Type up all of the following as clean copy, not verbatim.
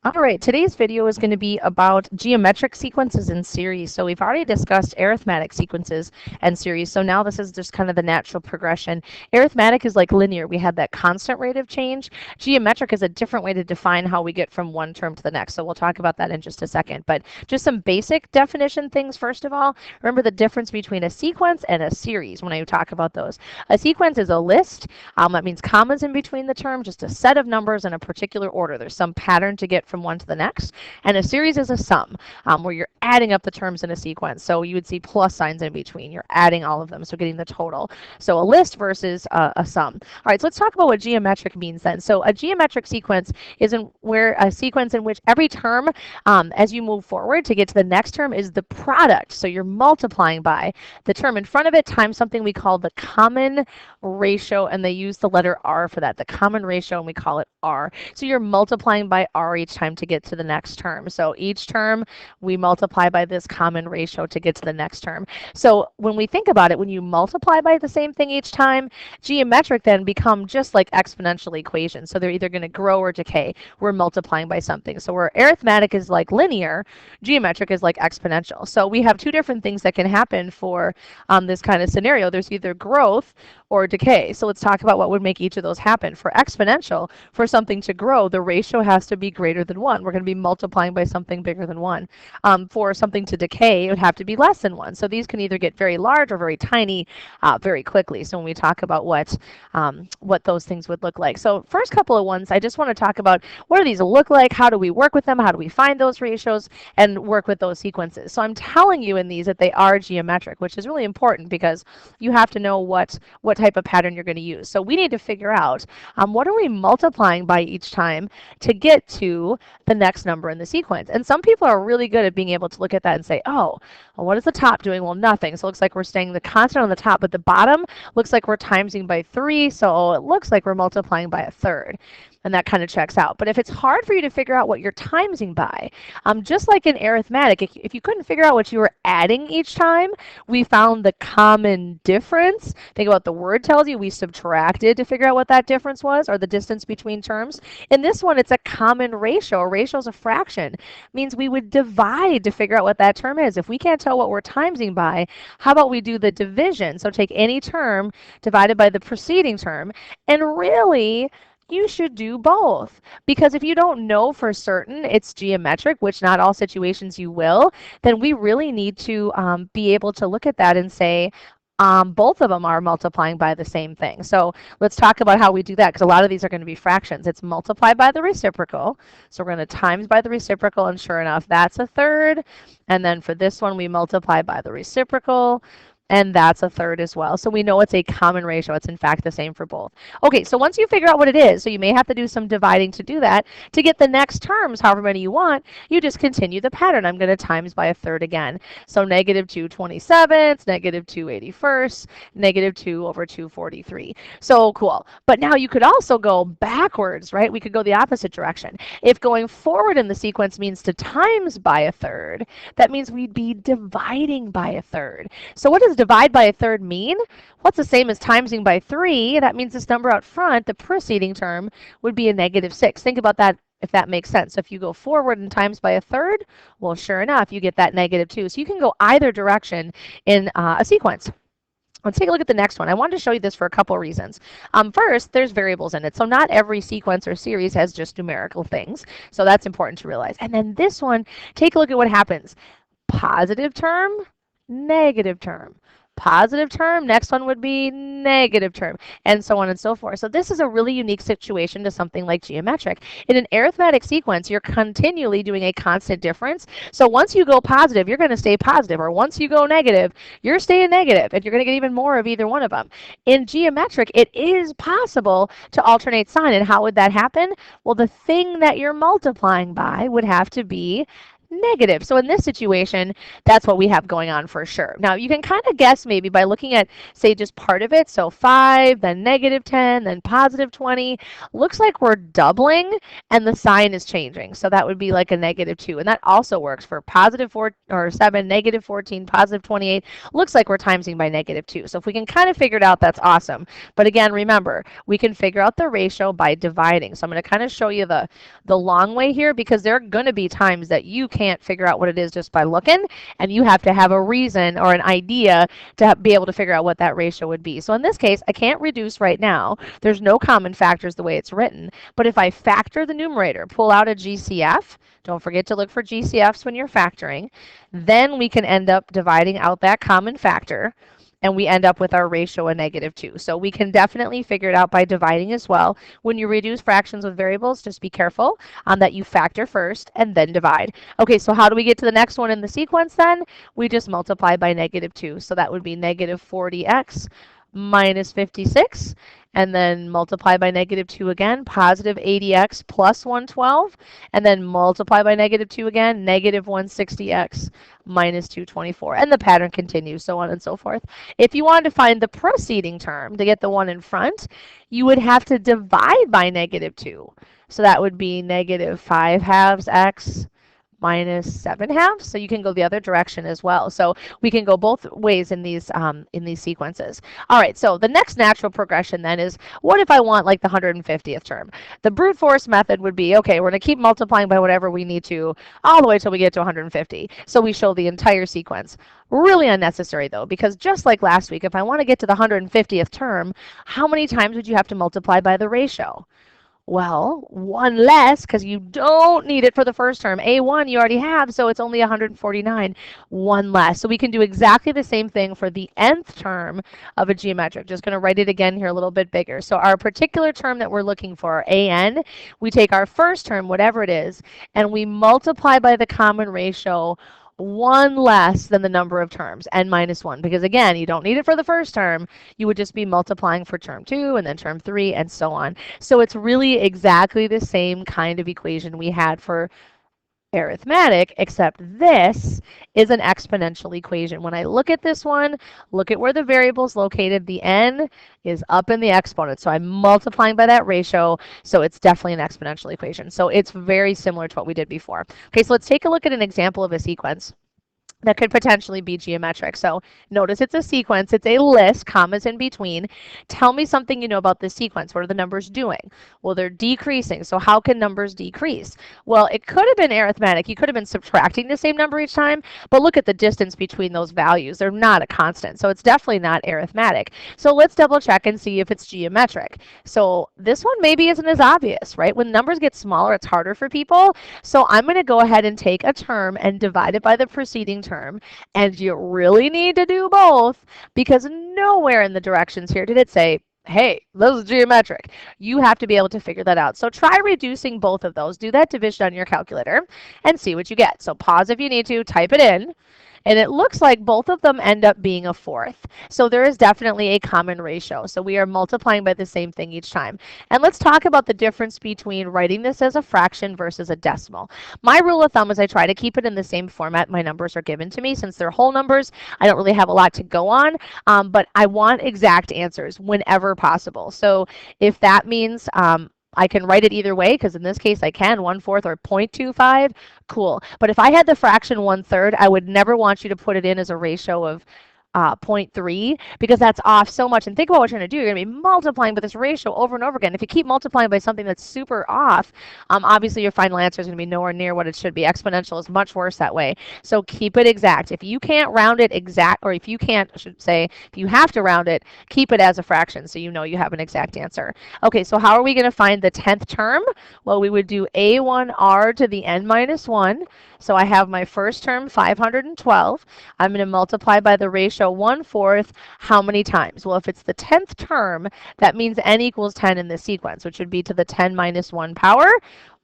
All right, today's video is going to be about geometric sequences in series. So we've already discussed arithmetic sequences and series. So now this is just kind of the natural progression. Arithmetic is like linear. We had that constant rate of change. Geometric is a different way to define how we get from one term to the next. So we'll talk about that in just a second. But just some basic definition things first of all. Remember the difference between a sequence and a series when I talk about those. A sequence is a list. That means commas in between the term, just a set of numbers in a particular order. There's some pattern to get from one to the next. And a series is a sum, where you're adding up the terms in a sequence. So you would see plus signs in between. You're adding all of them, so getting the total. So a list versus a sum. All right, so let's talk about what geometric means then. So a geometric sequence is a sequence in which every term, as you move forward to get to the next term, is the product. So you're multiplying by the term in front of it times something we call the common ratio, and they use the letter R for that, the common ratio, and we call it R. So you're multiplying by R each time to get to the next term. So each term we multiply by this common ratio to get to the next term. So when we think about it, when you multiply by the same thing each time, geometric then become just like exponential equations. So they're either going to grow or decay. We're multiplying by something. So where arithmetic is like linear, geometric is like exponential. So we have two different things that can happen for this kind of scenario. There's either growth or decay. So let's talk about what would make each of those happen. For exponential, for something to grow, the ratio has to be greater than 1. We're going to be multiplying by something bigger than 1. For something to decay, it would have to be less than 1. So these can either get very large or very tiny very quickly. So when we talk about what those things would look like. So first couple of ones, I just want to talk about what do these look like? How do we work with them? How do we find those ratios and work with those sequences? So I'm telling you in these that they are geometric, which is really important because you have to know what type of pattern you're going to use. So we need to figure out what are we multiplying by each time to get to the next number in the sequence. And some people are really good at being able to look at that and say, oh, well, what is the top doing? Well, nothing. So it looks like we're staying the constant on the top, but the bottom looks like we're timesing by 3. So it looks like we're multiplying by a third. And that kind of checks out. But if it's hard for you to figure out what you're timesing by, just like in arithmetic, if you couldn't figure out what you were adding each time, we found the common difference. Think about what the word tells you. We subtracted to figure out what that difference was, or the distance between terms. In this one, it's a common ratio. A ratio is a fraction. It means we would divide to figure out what that term is. If we can't tell what we're timesing by, how about we do the division? So take any term divided by the preceding term, and really, you should do both, because if you don't know for certain it's geometric, which not all situations you will, then we really need to be able to look at that and say both of them are multiplying by the same thing. So let's talk about how we do that, because a lot of these are going to be fractions. It's multiplied by the reciprocal. So we're going to times by the reciprocal, and sure enough, that's a third. And then for this one, we multiply by the reciprocal, and that's a third as well. So we know it's a common ratio. It's in fact the same for both. Okay, so once you figure out what it is, so you may have to do some dividing to do that, to get the next terms, however many you want, you just continue the pattern. I'm going to times by a third again. So negative 2 27ths, negative 2 81st, negative 2 over 243. So cool. But now you could also go backwards, right? We could go the opposite direction. If going forward in the sequence means to times by a third, that means we'd be dividing by a third. So what does divide by a third mean? What's the same as timesing by 3? That means this number out front, the preceding term, would be a negative 6. Think about that, if that makes sense. So if you go forward and times by a third, well, sure enough, you get that negative 2. So you can go either direction in a sequence. Let's take a look at the next one. I wanted to show you this for a couple of reasons. First, there's variables in it. So not every sequence or series has just numerical things. So that's important to realize. And then this one, take a look at what happens. Positive term, negative term. Positive term, next one would be negative term, and so on and so forth. So this is a really unique situation to something like geometric. In an arithmetic sequence, you're continually doing a constant difference. So once you go positive, you're going to stay positive, or once you go negative, you're staying negative, and you're going to get even more of either one of them. In geometric, it is possible to alternate sign, and how would that happen? Well, the thing that you're multiplying by would have to be negative. So in this situation, that's what we have going on for sure. Now you can kind of guess maybe by looking at, say, just part of it. So 5, then negative 10, then positive 20. Looks like we're doubling and the sign is changing. So that would be like a negative 2. And that also works for positive 4 or 7, negative 14, positive 28. Looks like we're timesing by negative 2. So if we can kind of figure it out, that's awesome. But again, remember, we can figure out the ratio by dividing. So I'm going to kind of show you the long way here, because there are going to be times that you can't figure out what it is just by looking, and you have to have a reason or an idea to be able to figure out what that ratio would be. So in this case, I can't reduce right now. There's no common factors the way it's written. But if I factor the numerator, pull out a GCF, don't forget to look for GCFs when you're factoring, then we can end up dividing out that common factor, and we end up with our ratio of negative 2. So we can definitely figure it out by dividing as well. When you reduce fractions with variables, just be careful that you factor first and then divide. Okay, so how do we get to the next one in the sequence then? We just multiply by negative 2. So that would be negative 40x minus 56, and then multiply by negative 2 again, positive 80x plus 112, and then multiply by negative 2 again, negative 160x minus 224. And the pattern continues, so on and so forth. If you wanted to find the preceding term to get the one in front, you would have to divide by negative 2. So that would be negative 5 halves x minus 7 halves. So you can go the other direction as well. So we can go both ways in these sequences. All right, so the next natural progression then is, what if I want like the 150th term? The brute force method would be, okay, we're going to keep multiplying by whatever we need to all the way till we get to 150. So we show the entire sequence. Really unnecessary though, because just like last week, if I want to get to the 150th term, how many times would you have to multiply by the ratio? Well, one less, because you don't need it for the first term. A1 you already have, so it's only 149. One less. So we can do exactly the same thing for the nth term of a geometric. Just going to write it again here a little bit bigger. So our particular term that we're looking for, an, we take our first term, whatever it is, and we multiply by the common ratio one less than the number of terms, n minus 1, because again, you don't need it for the first term. You would just be multiplying for term 2 and then term 3 and so on. So it's really exactly the same kind of equation we had for arithmetic, except this is an exponential equation. When I look at this one, look at where the variable is located. The n is up in the exponent, so I'm multiplying by that ratio, so it's definitely an exponential equation. So it's very similar to what we did before. Okay, so let's take a look at an example of a sequence that could potentially be geometric. So notice it's a sequence, it's a list, commas in between. Tell me something you know about this sequence. What are the numbers doing? Well, they're decreasing. So how can numbers decrease? Well, it could have been arithmetic. You could have been subtracting the same number each time, but look at the distance between those values. They're not a constant, so it's definitely not arithmetic. So let's double check and see if it's geometric. So this one maybe isn't as obvious, right? When numbers get smaller, it's harder for people. So I'm going to go ahead and take a term and divide it by the preceding term. And you really need to do both, because nowhere in the directions here did it say, hey, this is geometric. You have to be able to figure that out. So try reducing both of those. Do that division on your calculator and see what you get. So pause if you need to, type it in. And it looks like both of them end up being a fourth. So there is definitely a common ratio. So we are multiplying by the same thing each time. And let's talk about the difference between writing this as a fraction versus a decimal. My rule of thumb is I try to keep it in the same format my numbers are given to me. Since they're whole numbers, I don't really have a lot to go on, but I want exact answers whenever possible. So if that means I can write it either way, because in this case I can, 1/4 or 0.25, cool. But if I had the fraction 1/3, I would never want you to put it in as a ratio of 0.3, because that's off so much. And think about what you're going to do. You're going to be multiplying by this ratio over and over again. If you keep multiplying by something that's super off, obviously your final answer is going to be nowhere near what it should be. Exponential is much worse that way. So keep it exact. If you can't round it exact, or if you can't, I should say, if you have to round it, keep it as a fraction so you know you have an exact answer. Okay, so how are we going to find the 10th term? Well, we would do a1r to the n minus 1. So I have my first term, 512. I'm going to multiply by the ratio 1/4 how many times? Well, if it's the 10th term, that means n equals 10 in this sequence, which would be to the 10 minus 1 power,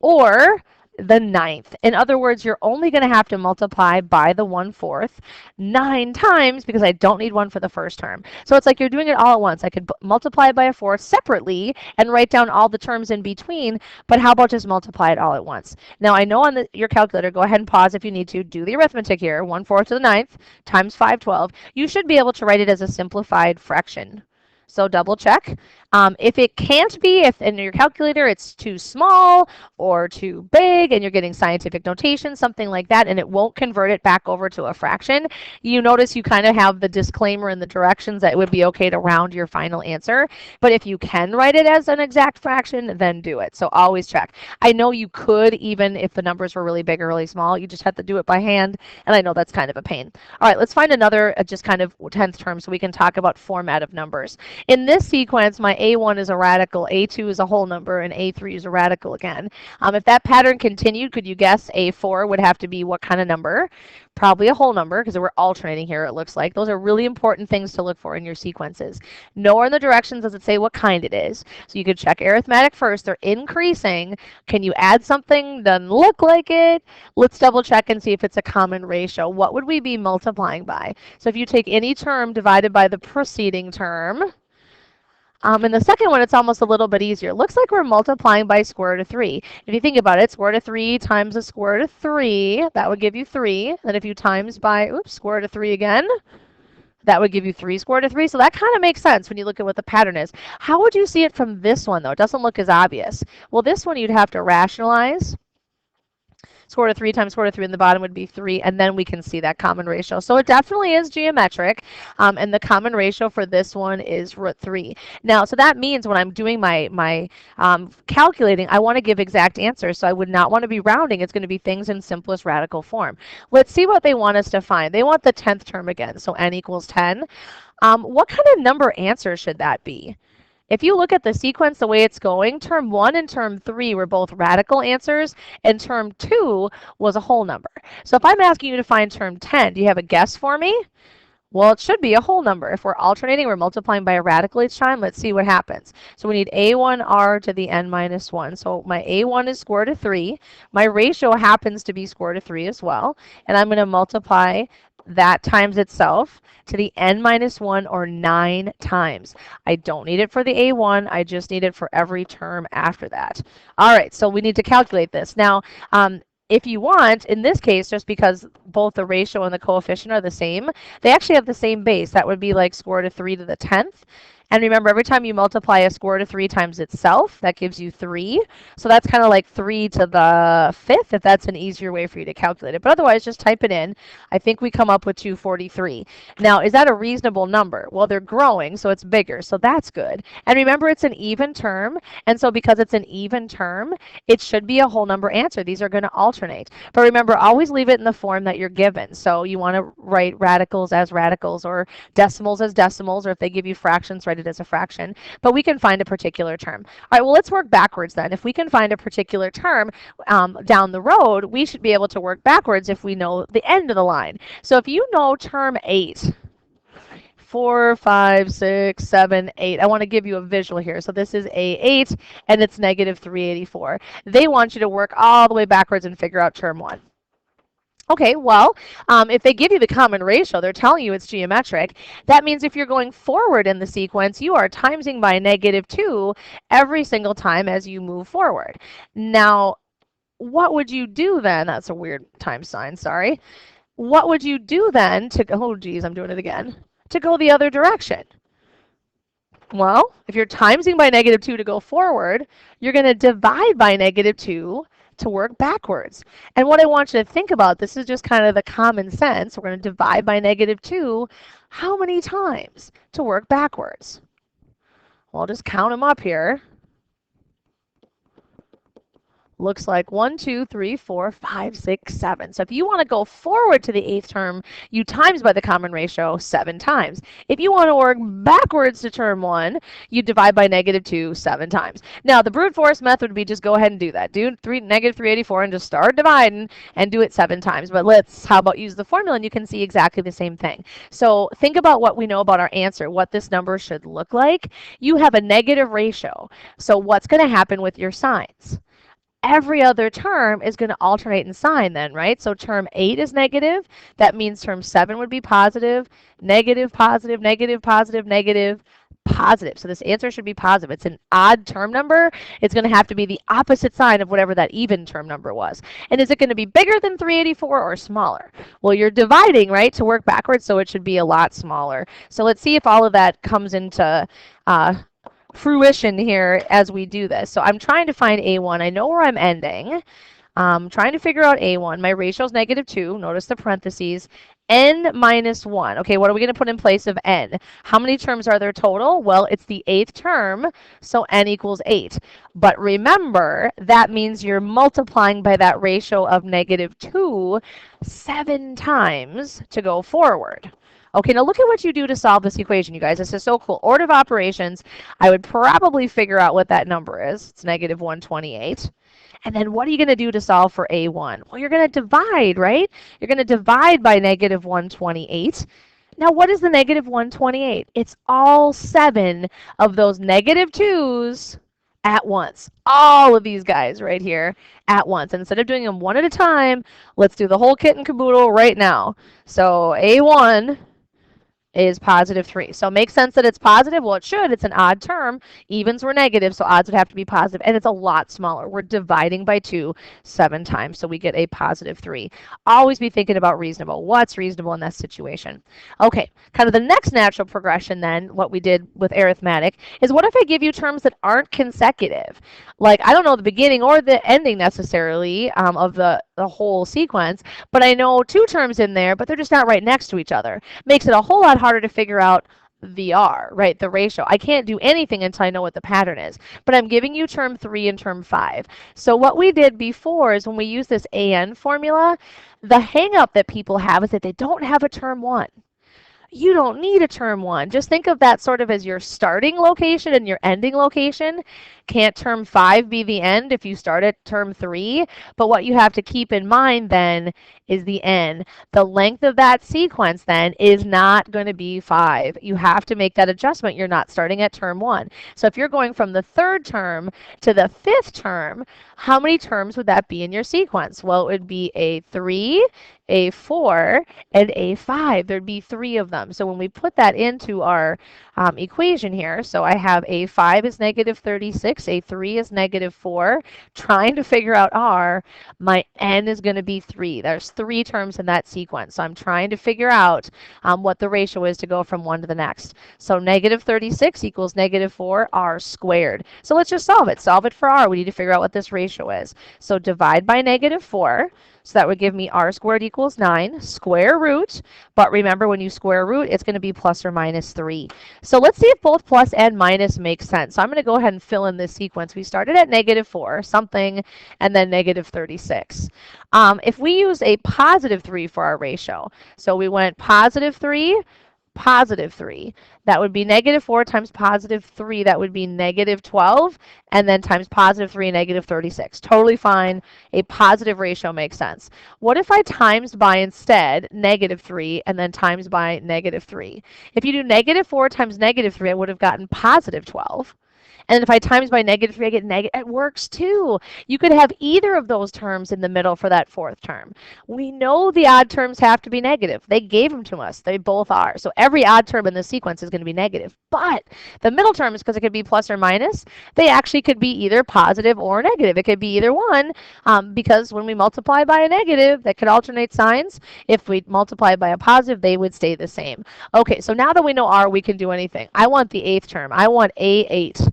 or the ninth. In other words, you're only going to have to multiply by the 1/4 9 times because I don't need one for the first term. So it's like you're doing it all at once. I could multiply by a 4th separately and write down all the terms in between, but how about just multiply it all at once? Now I know on your calculator, go ahead and pause if you need to, do the arithmetic here, 1/4 to the ninth times 512. You should be able to write it as a simplified fraction. So double check. If it can't be, if in your calculator it's too small or too big and you're getting scientific notation, something like that, and it won't convert it back over to a fraction, you notice you kind of have the disclaimer in the directions that it would be okay to round your final answer. But if you can write it as an exact fraction, then do it. So always check. I know you could, even if the numbers were really big or really small, you just have to do it by hand, and I know that's kind of a pain. All right, let's find another just kind of 10th term so we can talk about format of numbers. In this sequence, my A1 is a radical, A2 is a whole number, and A3 is a radical again. If that pattern continued, could you guess A4 would have to be what kind of number? Probably a whole number, because we're alternating here, it looks like. Those are really important things to look for in your sequences. Nowhere in the directions does it say what kind it is. So you could check arithmetic first. They're increasing. Can you add something? Doesn't look like it. Let's double check and see if it's a common ratio. What would we be multiplying by? So if you take any term divided by the preceding term, and the second one, it's almost a little bit easier. It looks like we're multiplying by square root of 3. If you think about it, square root of 3 times the square root of 3, that would give you 3. Then if you times by, square root of 3 again, that would give you 3 square root of 3. So that kind of makes sense when you look at what the pattern is. How would you see it from this one, though? It doesn't look as obvious. Well, this one you'd have to rationalize. Square root of 3 times square root of 3 in the bottom would be 3, and then we can see that common ratio. So it definitely is geometric, and the common ratio for this one is root 3. Now, so that means when I'm doing my calculating, I want to give exact answers, so I would not want to be rounding. It's going to be things in simplest radical form. Let's see what they want us to find. They want the 10th term again, so n equals 10. What kind of number answer should that be? If you look at the sequence the way it's going, term 1 and term 3 were both radical answers, and term 2 was a whole number. So if I'm asking you to find term 10, do you have a guess for me? Well, it should be a whole number. If we're alternating, we're multiplying by a radical each time. Let's see what happens. So we need a1r to the n minus 1. So my a1 is square root of 3. My ratio happens to be square root of 3 as well. And I'm going to multiply that times itself to the n minus 1, or 9 times. I don't need it for the a1. I just need it for every term after that. All right, so we need to calculate this. Now, if you want, in this case, just because both the ratio and the coefficient are the same, they actually have the same base. That would be like square root of 3 to the 10th. And remember, every time you multiply a square root of 3 times itself, that gives you 3. So that's kind of like 3 to the 5th, if that's an easier way for you to calculate it. But otherwise, just type it in. I think we come up with 243. Now, is that a reasonable number? Well, they're growing, so it's bigger. So that's good. And remember, it's an even term. And so because it's an even term, it should be a whole number answer. These are going to alternate. But remember, always leave it in the form that you're given. So you want to write radicals as radicals, or decimals as decimals, or if they give you fractions, write it as a fraction, but we can find a particular term. All right, well, let's work backwards then. If we can find a particular term down the road, we should be able to work backwards if we know the end of the line. So if you know term 8, 4, 5, 6, 7, 8. I want to give you a visual here. So this is A8, and it's negative 384. They want you to work all the way backwards and figure out term 1. Okay, well, if they give you the common ratio, they're telling you it's geometric. That means if you're going forward in the sequence, you are timesing by negative 2 every single time as you move forward. Now, what would you do then? That's a weird time sign, sorry. What would you do then to go, oh geez, I'm doing it again, to go the other direction? Well, if you're timesing by negative 2 to go forward, you're going to divide by negative 2 to work backwards. And what I want you to think about, this is just kind of the common sense. We're going to divide by negative 2 how many times to work backwards? Well, I'll just count them up here. Looks like 1, 2, 3, 4, 5, 6, 7. So if you want to go forward to the 8th term, you times by the common ratio 7 times. If you want to work backwards to term 1, you divide by negative 2 7 times. Now, the brute force method would be just go ahead and do that. Do negative 384 and just start dividing and do it 7 times. But how about use the formula and you can see exactly the same thing. So think about what we know about our answer, what this number should look like. You have a negative ratio. So what's going to happen with your signs? every other term is going to alternate in sign then, right? So term 8 is negative. That means term 7 would be positive, negative, positive, negative, positive, negative, positive. So this answer should be positive. It's an odd term number. It's going to have to be the opposite sign of whatever that even term number was. And is it going to be bigger than 384 or smaller? Well, you're dividing, right, to work backwards, so it should be a lot smaller. So let's see if all of that comes into fruition here as we do this. So I'm trying to find A1. I know where I'm ending. Trying to figure out A1. My ratio is -2. Notice the parentheses. N minus 1. Okay, what are we going to put in place of n? How many terms are there total? Well, it's the 8th term, so n equals 8. But remember, that means you're multiplying by that ratio of -2 7 times to go forward. Okay, now look at what you do to solve this equation, you guys. This is so cool. Order of operations, I would probably figure out what that number is. It's -128. And then what are you going to do to solve for A1? Well, you're going to divide, right? You're going to divide by -128. Now, what is the -128? It's all 7 of those -2's at once. All of these guys right here at once. And instead of doing them one at a time, let's do the whole kit and caboodle right now. So A1 is +3. So it makes sense that it's positive. Well, it should. It's an odd term. Evens were negative, so odds would have to be positive. And it's a lot smaller. We're dividing by 2 7 times, so we get a +3. Always be thinking about reasonable. What's reasonable in that situation? Okay, kind of the next natural progression then, what we did with arithmetic, is what if I give you terms that aren't consecutive? Like, I don't know the beginning or the ending necessarily of the whole sequence, but I know 2 terms in there, but they're just not right next to each other. Makes it a whole lot harder to figure out the R, right, the ratio. I can't do anything until I know what the pattern is. But I'm giving you term 3 and term 5. So what we did before is when we use this AN formula, the hang up that people have is that they don't have a term 1. You don't need a term 1. Just think of that sort of as your starting location and your ending location. Can't term 5 be the end if you start at term 3? But what you have to keep in mind then is the n. The length of that sequence then is not going to be 5. You have to make that adjustment. You're not starting at term 1. So if you're going from the 3rd term to the 5th term, how many terms would that be in your sequence? Well, it would be A3, A4, and A5. There'd be 3 of them. So when we put that into our equation here, so I have A5 is -36, A3 is -4. Trying to figure out R, my n is going to be 3. There's 3 terms in that sequence. So I'm trying to figure out what the ratio is to go from one to the next. So -36 equals -4 R squared. So let's just solve it. Solve it for R. We need to figure out what this ratio is. So divide by -4. So that would give me R squared equals 9, square root. But remember, when you square root, it's going to be plus or minus 3. So let's see if both plus and minus make sense. So I'm going to go ahead and fill in this sequence. We started at -4, something, and then -36. If we use a +3 for our ratio, so we went +3, +3. That would be -4 times +3. That would be -12. And then times +3 and -36. Totally fine. A positive ratio makes sense. What if I times by instead -3 and then times by -3? If you do -4 times -3, I would have gotten +12. And if I times by -3, I get negative. It works too. You could have either of those terms in the middle for that 4th term. We know the odd terms have to be negative. They gave them to us. They both are. So every odd term in the sequence is going to be negative. But the middle terms, because it could be plus or minus, they actually could be either positive or negative. It could be either one because when we multiply by a negative, that could alternate signs. If we multiply by a positive, they would stay the same. Okay, so now that we know R, we can do anything. I want the 8th term. I want A8.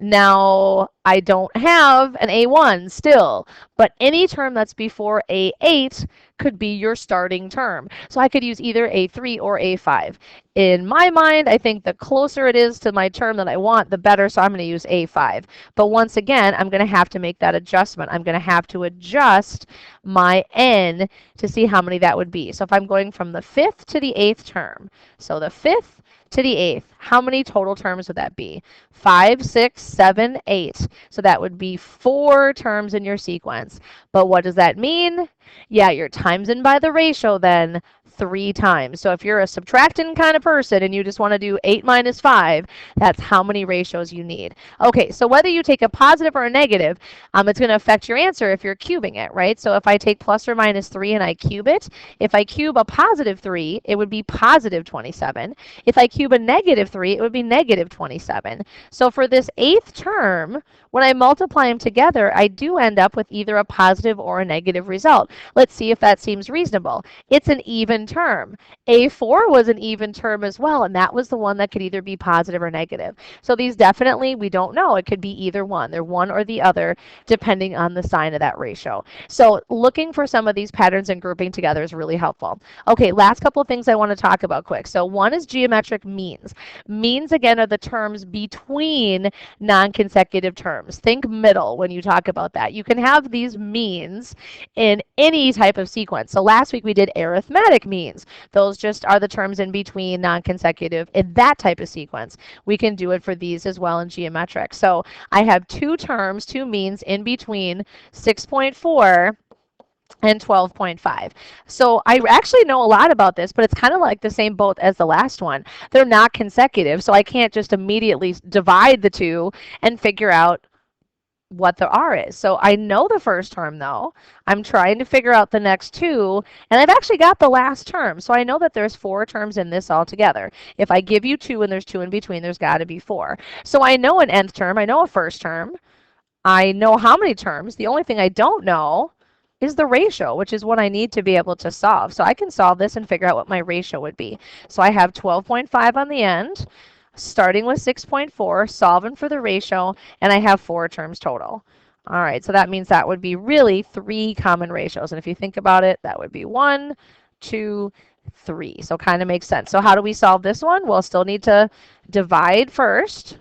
Now, I don't have an A1 still, but any term that's before A8 could be your starting term. So I could use either A3 or A5. In my mind, I think the closer it is to my term that I want, the better, so I'm going to use A5. But once again, I'm going to have to make that adjustment. I'm going to have to adjust my n to see how many that would be. So if I'm going from the 5th to the 8th term, so the 5th to the 8th, how many total terms would that be? 5, 6, 7, 8. So that would be 4 terms in your sequence. But what does that mean? Yeah, you're timesing by the ratio then. 3 times. So if you're a subtracting kind of person and you just want to do 8 minus 5, that's how many ratios you need. Okay, so whether you take a positive or a negative, it's going to affect your answer if you're cubing it, right? So if I take plus or minus 3 and I cube it, if I cube a positive 3, it would be positive 27. If I cube a negative 3, it would be negative 27. So for this 8th term, when I multiply them together, I do end up with either a positive or a negative result. Let's see if that seems reasonable. It's an even term. A4 was an even term as well, and that was the one that could either be positive or negative. So these definitely, we don't know. It could be either one. They're one or the other, depending on the sign of that ratio. So looking for some of these patterns and grouping together is really helpful. Okay, last couple of things I want to talk about quick. So one is geometric means. Means, again, are the terms between non-consecutive terms. Think middle when you talk about that. You can have these means in any type of sequence. So last week we did arithmetic means. Those just are the terms in between non-consecutive in that type of sequence. We can do it for these as well in geometric. So I have two terms, two means in between 6.4 and 12.5. So I actually know a lot about this, but it's kind of like the same boat as the last one. They're not consecutive, so I can't just immediately divide the two and figure out what the R is. So I know the first term though. I'm trying to figure out the next two, and I've actually got the last term. So I know that there's 4 terms in this altogether. If I give you 2 and there's 2 in between, there's got to be 4. So I know an nth term, I know a first term, I know how many terms. The only thing I don't know is the ratio, which is what I need to be able to solve. So I can solve this and figure out what my ratio would be. So I have 12.5 on the end, starting with 6.4, solving for the ratio, and I have 4 terms total. All right, so that means that would be really 3 common ratios. And if you think about it, that would be 1, 2, 3. So kind of makes sense. So how do we solve this one? We'll still need to divide first.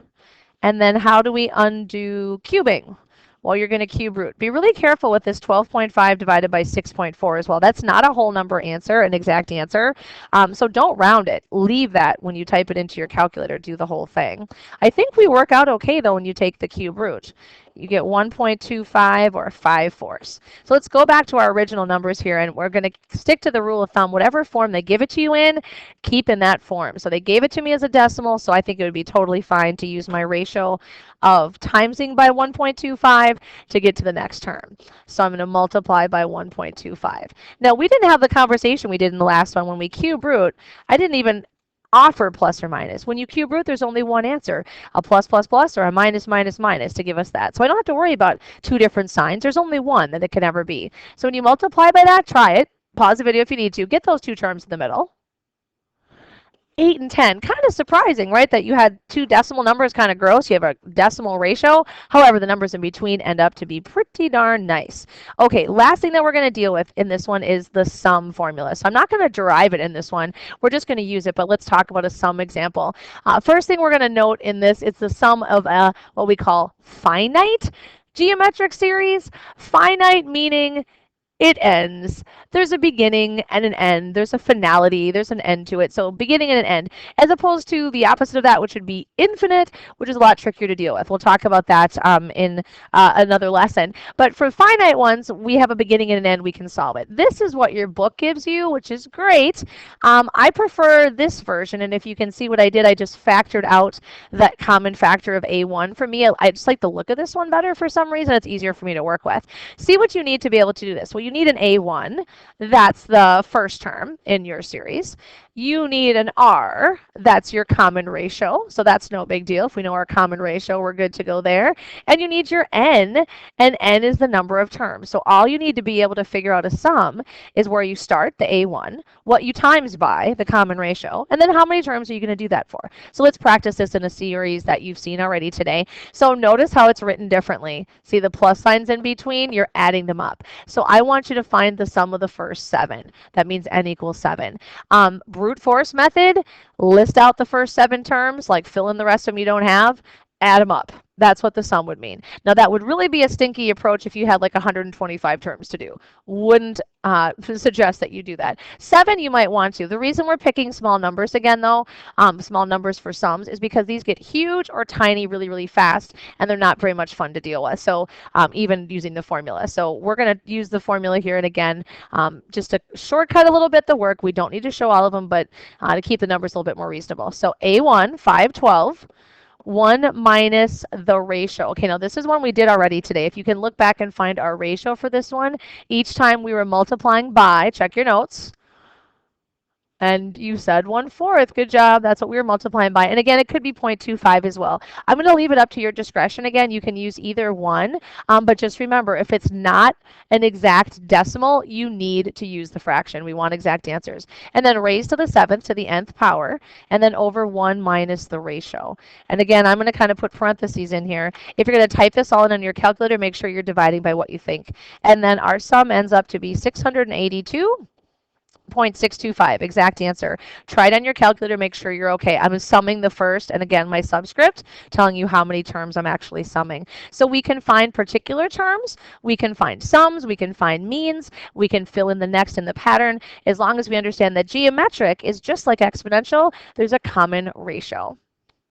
And then how do we undo cubing? Well, you're going to cube root. Be really careful with this 12.5 divided by 6.4 as well. That's not a whole number answer, an exact answer. So don't round it. Leave that when you type it into your calculator. Do the whole thing. I think we work out okay, though, when you take the cube root. You get 1.25 or 5/4. So let's go back to our original numbers here, and we're going to stick to the rule of thumb. Whatever form they give it to you in, keep in that form. So they gave it to me as a decimal, so I think it would be totally fine to use my ratio of timesing by 1.25 to get to the next term. So I'm going to multiply by 1.25. Now, we didn't have the conversation we did in the last one. When we cube root, I didn't even offer plus or minus. When you cube root, there's only one answer, a plus plus plus or a minus minus minus to give us that. So I don't have to worry about 2 different signs. There's only one that it can ever be. So when you multiply by that, try it. Pause the video if you need to. Get those 2 terms in the middle. 8 and 10, kind of surprising, right? That you had 2 decimal numbers, kind of gross. You have a decimal ratio. However, the numbers in between end up to be pretty darn nice. Okay, last thing that we're going to deal with in this one is the sum formula. So I'm not going to derive it in this one. We're just going to use it, but let's talk about a sum example. First thing we're going to note in this, it's the sum of what we call finite geometric series. Finite meaning it ends. There's a beginning and an end. There's a finality. There's an end to it. So beginning and an end, as opposed to the opposite of that, which would be infinite, which is a lot trickier to deal with. We'll talk about that in another lesson. But for finite ones, we have a beginning and an end. We can solve it. This is what your book gives you, which is great. I prefer this version. And if you can see what I did, I just factored out that common factor of A1. For me, I just like the look of this one better for some reason. It's easier for me to work with. See what you need to be able to do this. Well, you need an A1. That's the first term in your series. You need an R. That's your common ratio. So that's no big deal. If we know our common ratio, we're good to go there. And you need your N, and N is the number of terms. So all you need to be able to figure out a sum is where you start, the A1, what you times by, the common ratio, and then how many terms are you going to do that for. So let's practice this in a series that you've seen already today. So notice how it's written differently. See the plus signs in between? You're adding them up. So I want you to find the sum of the first 7. That means N equals 7. Brute force method, list out the first 7 terms, like fill in the rest of them you don't have, add them up. That's what the sum would mean. Now that would really be a stinky approach if you had like 125 terms to do. Wouldn't suggest that you do that. 7 you might want to. The reason we're picking small numbers again though, small numbers for sums, is because these get huge or tiny really, really fast and they're not very much fun to deal with. So even using the formula. So we're going to use the formula here, and again, just to shortcut a little bit the work. We don't need to show all of them, but to keep the numbers a little bit more reasonable. So A1, 512. 1 minus the ratio. Okay, now this is one we did already today. If you can look back and find our ratio for this one, each time we were multiplying by, check your notes, and you said 1/4. Good job. That's what we were multiplying by. And again, it could be 0.25 as well. I'm going to leave it up to your discretion. Again, you can use either one, but just remember, if it's not an exact decimal, you need to use the fraction. We want exact answers. And then raised to the 7th to the nth power, and then over 1 minus the ratio. And again, I'm going to kind of put parentheses in here. If you're going to type this all in on your calculator, make sure you're dividing by what you think. And then our sum ends up to be 682. 0.625, exact answer. Try it on your calculator, make sure you're okay. I'm summing the first, and again, my subscript telling you how many terms I'm actually summing. So we can find particular terms, we can find sums, we can find means, we can fill in the next in the pattern, as long as we understand that geometric is just like exponential, there's a common ratio.